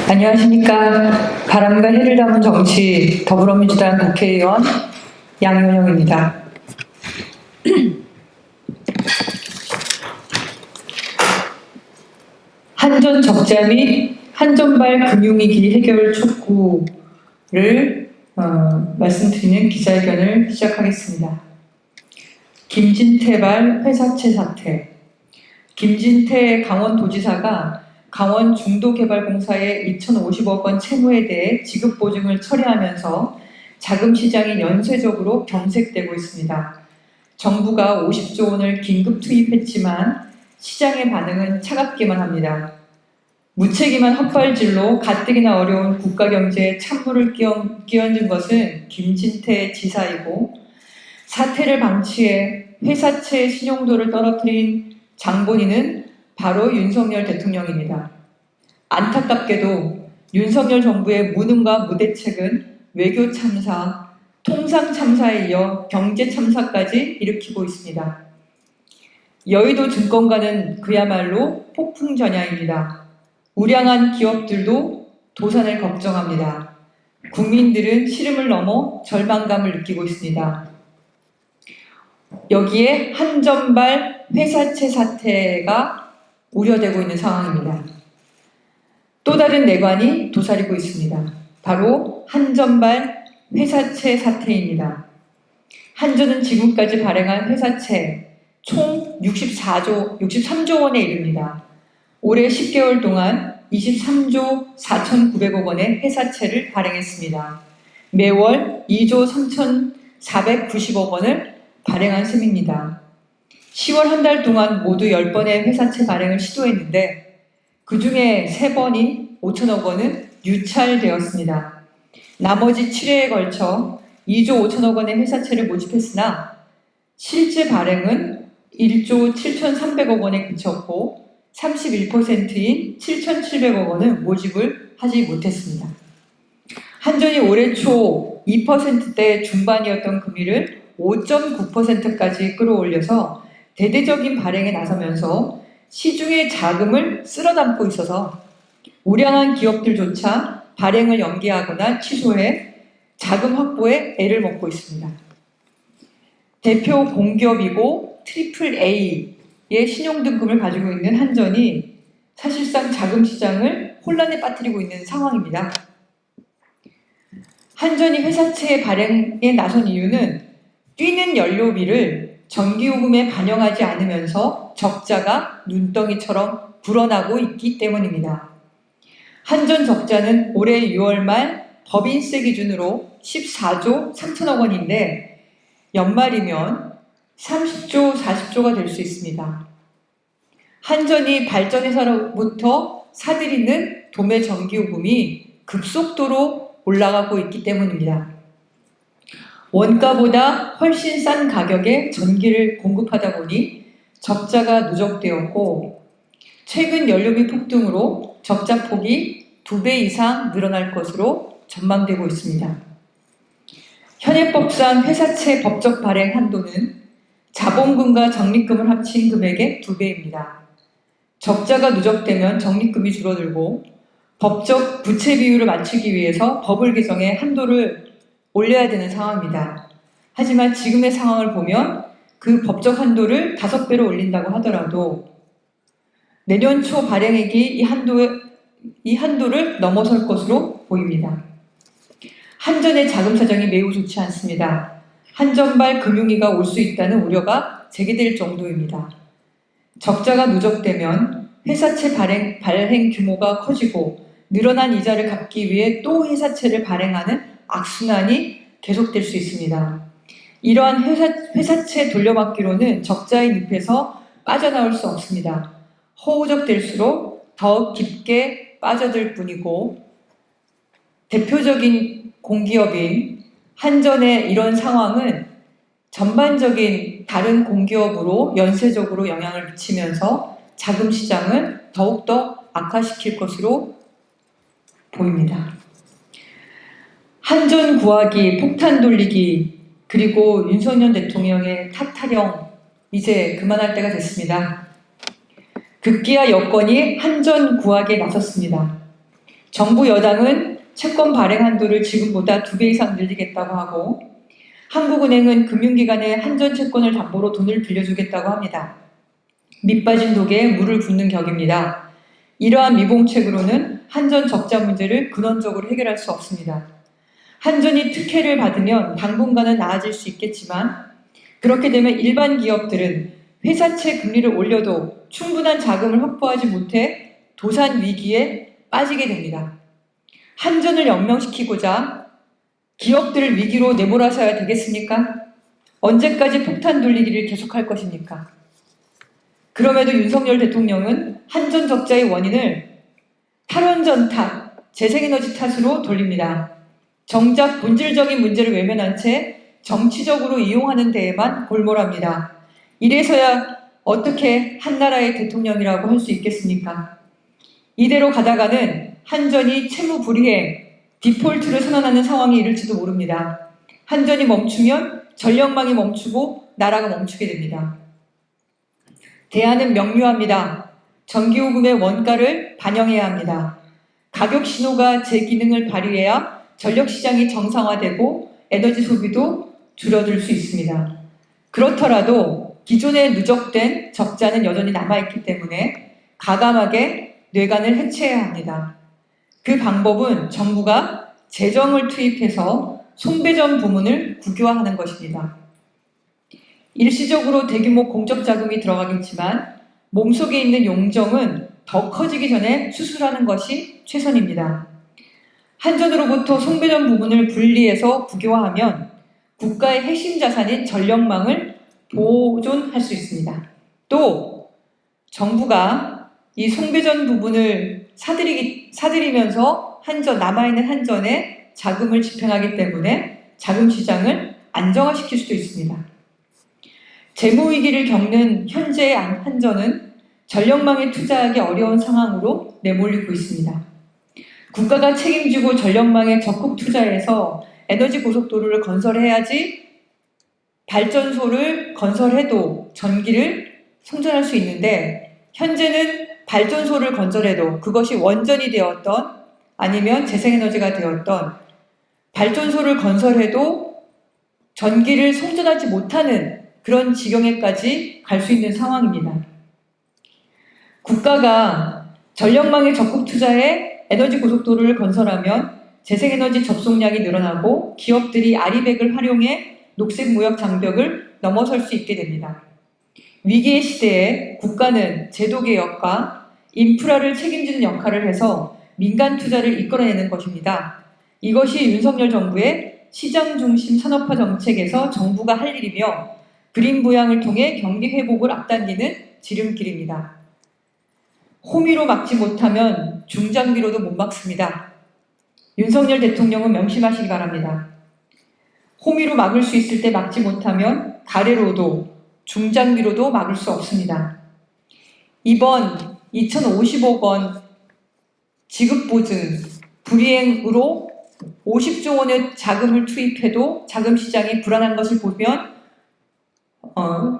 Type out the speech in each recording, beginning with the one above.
안녕하십니까. 바람과 해를 담은 정치 더불어민주당 국회의원 양효영입니다. 한전 적자 및 한전발 금융위기 해결 촉구를 말씀드리는 기자회견을 시작하겠습니다. 김진태발 회사채 사태. 김진태 강원도지사가 강원 중도개발공사의 2,050억 원 채무에 대해 지급 보증을 철회하면서 자금 시장이 연쇄적으로 경색되고 있습니다. 정부가 50조 원을 긴급 투입했지만 시장의 반응은 차갑기만 합니다. 무책임한 헛발질로 가뜩이나 어려운 국가 경제에 찬물을 끼얹은 것은 김진태 지사이고, 사태를 방치해 회사채 신용도를 떨어뜨린 장본인은 바로 윤석열 대통령입니다. 안타깝게도 윤석열 정부의 무능과 무대책은 외교 참사, 통상 참사에 이어 경제 참사까지 일으키고 있습니다. 여의도 증권가는 그야말로 폭풍 전야입니다. 우량한 기업들도 도산을 걱정합니다. 국민들은 시름을 넘어 절망감을 느끼고 있습니다. 여기에 한전발 회사채 사태가 우려되고 있는 상황입니다. 또 다른 내관이 도사리고 있습니다. 바로 한전발 회사채 사태입니다. 한전은 지금까지 발행한 회사채 총 63조 원에 이릅니다. 올해 10개월 동안 23조 4,900억 원의 회사채를 발행했습니다. 매월 2조 3,490억 원을 발행한 셈입니다. 10월 한 달 동안 모두 10번의 회사채 발행을 시도했는데 그 중에 3번인 5천억 원은 유찰되었습니다. 나머지 7회에 걸쳐 2조 5천억 원의 회사채를 모집했으나 실제 발행은 1조 7,300억 원에 그쳤고 31%인 7,700억 원은 모집을 하지 못했습니다. 한전이 올해 초 2%대 중반이었던 금리를 5.9%까지 끌어올려서 대대적인 발행에 나서면서 시중의 자금을 쓸어담고 있어서 우량한 기업들조차 발행을 연기하거나 취소해 자금 확보에 애를 먹고 있습니다. 대표 공기업이고 AAA의 신용등급을 가지고 있는 한전이 사실상 자금 시장을 혼란에 빠뜨리고 있는 상황입니다. 한전이 회사채 발행에 나선 이유는 뛰는 연료비를 전기요금에 반영하지 않으면서 적자가 눈덩이처럼 불어나고 있기 때문입니다. 한전 적자는 올해 6월 말 법인세 기준으로 14조 3천억 원인데 연말이면 30조 40조가 될 수 있습니다. 한전이 발전회사로부터 사들이는 도매 전기요금이 급속도로 올라가고 있기 때문입니다. 원가보다 훨씬 싼 가격에 전기를 공급하다 보니 적자가 누적되었고, 최근 연료비 폭등으로 적자 폭이 2배 이상 늘어날 것으로 전망되고 있습니다. 현행법상 회사채 법적 발행 한도는 자본금과 적립금을 합친 금액의 2배입니다. 적자가 누적되면 적립금이 줄어들고 법적 부채 비율을 맞추기 위해서 법을 개정해 한도를 올려야 되는 상황입니다. 하지만 지금의 상황을 보면 그 법적 한도를 5배로 올린다고 하더라도 내년 초 발행액이 이 한도를 넘어설 것으로 보입니다. 한전의 자금 사정이 매우 좋지 않습니다. 한전발 금융위기가 올 수 있다는 우려가 제기될 정도입니다. 적자가 누적되면 회사채 발행 규모가 커지고 늘어난 이자를 갚기 위해 또 회사채를 발행하는 악순환이 계속될 수 있습니다. 이러한 회사채 돌려받기로는 적자의 늪에서 빠져나올 수 없습니다. 허우적될수록 더 깊게 빠져들 뿐이고, 대표적인 공기업인 한전의 이런 상황은 전반적인 다른 공기업으로 연쇄적으로 영향을 미치면서 자금 시장을 더욱더 악화시킬 것으로 보입니다. 한전 구하기, 폭탄 돌리기, 그리고 윤석열 대통령의 탓타령, 이제 그만할 때가 됐습니다. 급기야 여권이 한전 구하기에 나섰습니다. 정부 여당은 채권 발행 한도를 지금보다 2배 이상 늘리겠다고 하고 한국은행은 금융기관에 한전채권을 담보로 돈을 빌려주겠다고 합니다. 밑빠진 독에 물을 붓는 격입니다. 이러한 미봉책으로는 한전 적자 문제를 근원적으로 해결할 수 없습니다. 한전이 특혜를 받으면 당분간은 나아질 수 있겠지만 그렇게 되면 일반 기업들은 회사채 금리를 올려도 충분한 자금을 확보하지 못해 도산 위기에 빠지게 됩니다. 한전을 연명시키고자 기업들을 위기로 내몰아서야 되겠습니까? 언제까지 폭탄 돌리기를 계속할 것입니까? 그럼에도 윤석열 대통령은 한전 적자의 원인을 탈원전 탓, 재생에너지 탓으로 돌립니다. 정작 본질적인 문제를 외면한 채 정치적으로 이용하는 데에만 골몰합니다. 이래서야 어떻게 한나라의 대통령이라고 할 수 있겠습니까? 이대로 가다가는 한전이 채무 불이행, 디폴트를 선언하는 상황이 이를지도 모릅니다. 한전이 멈추면 전력망이 멈추고 나라가 멈추게 됩니다. 대안은 명료합니다. 전기요금의 원가를 반영해야 합니다. 가격 신호가 제 기능을 발휘해야 전력시장이 정상화되고 에너지 소비도 줄어들 수 있습니다. 그렇더라도 기존에 누적된 적자는 여전히 남아있기 때문에 가감하게 뇌관을 해체해야 합니다. 그 방법은 정부가 재정을 투입해서 송배전 부문을 국유화하는 것입니다. 일시적으로 대규모 공적 자금이 들어가겠지만 몸속에 있는 용정은 더 커지기 전에 수술하는 것이 최선입니다. 한전으로부터 송배전 부문을 분리해서 국유화하면 국가의 핵심 자산인 전력망을 보존할 수 있습니다. 또 정부가 이 송배전 부분을 사들이면서 남아있는 한전에 자금을 집행하기 때문에 자금 시장을 안정화시킬 수도 있습니다. 재무위기를 겪는 현재의 한전은 전력망에 투자하기 어려운 상황으로 내몰리고 있습니다. 국가가 책임지고 전력망에 적극 투자해서 에너지 고속도로를 건설해야지 발전소를 건설해도 전기를 송전할 수 있는데 현재는 발전소를 건설해도 그것이 원전이 되었던 아니면 재생에너지가 되었던 발전소를 건설해도 전기를 송전하지 못하는 그런 지경에까지 갈 수 있는 상황입니다. 국가가 전력망에 적극 투자해 에너지 고속도로를 건설하면 재생에너지 접속량이 늘어나고 기업들이 아리백을 활용해 녹색무역 장벽을 넘어설 수 있게 됩니다. 위기의 시대에 국가는 제도개혁과 인프라를 책임지는 역할을 해서 민간 투자를 이끌어내는 것입니다. 이것이 윤석열 정부의 시장중심 산업화 정책에서 정부가 할 일이며 그린 부양을 통해 경기 회복을 앞당기는 지름길입니다. 호미로 막지 못하면 중장비로도 못 막습니다. 윤석열 대통령은 명심하시기 바랍니다. 호미로 막을 수 있을 때 막지 못하면 가래로도 중장비로도 막을 수 없습니다. 이번 2,050억 원 지급보증 불이행으로 50조 원의 자금을 투입해도 자금 시장이 불안한 것을 보면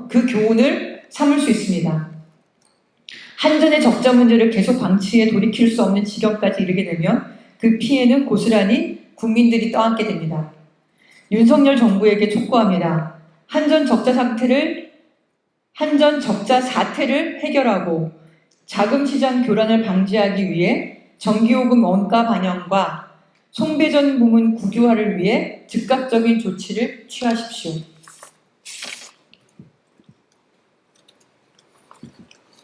그 교훈을 삼을 수 있습니다. 한전의 적자 문제를 계속 방치해 돌이킬 수 없는 지경까지 이르게 되면 그 피해는 고스란히 국민들이 떠안게 됩니다. 윤석열 정부에게 촉구합니다. 한전 적자 사태를 해결하고 자금시장 교란을 방지하기 위해 전기요금 원가 반영과 송배전 부문 국유화를 위해 즉각적인 조치를 취하십시오.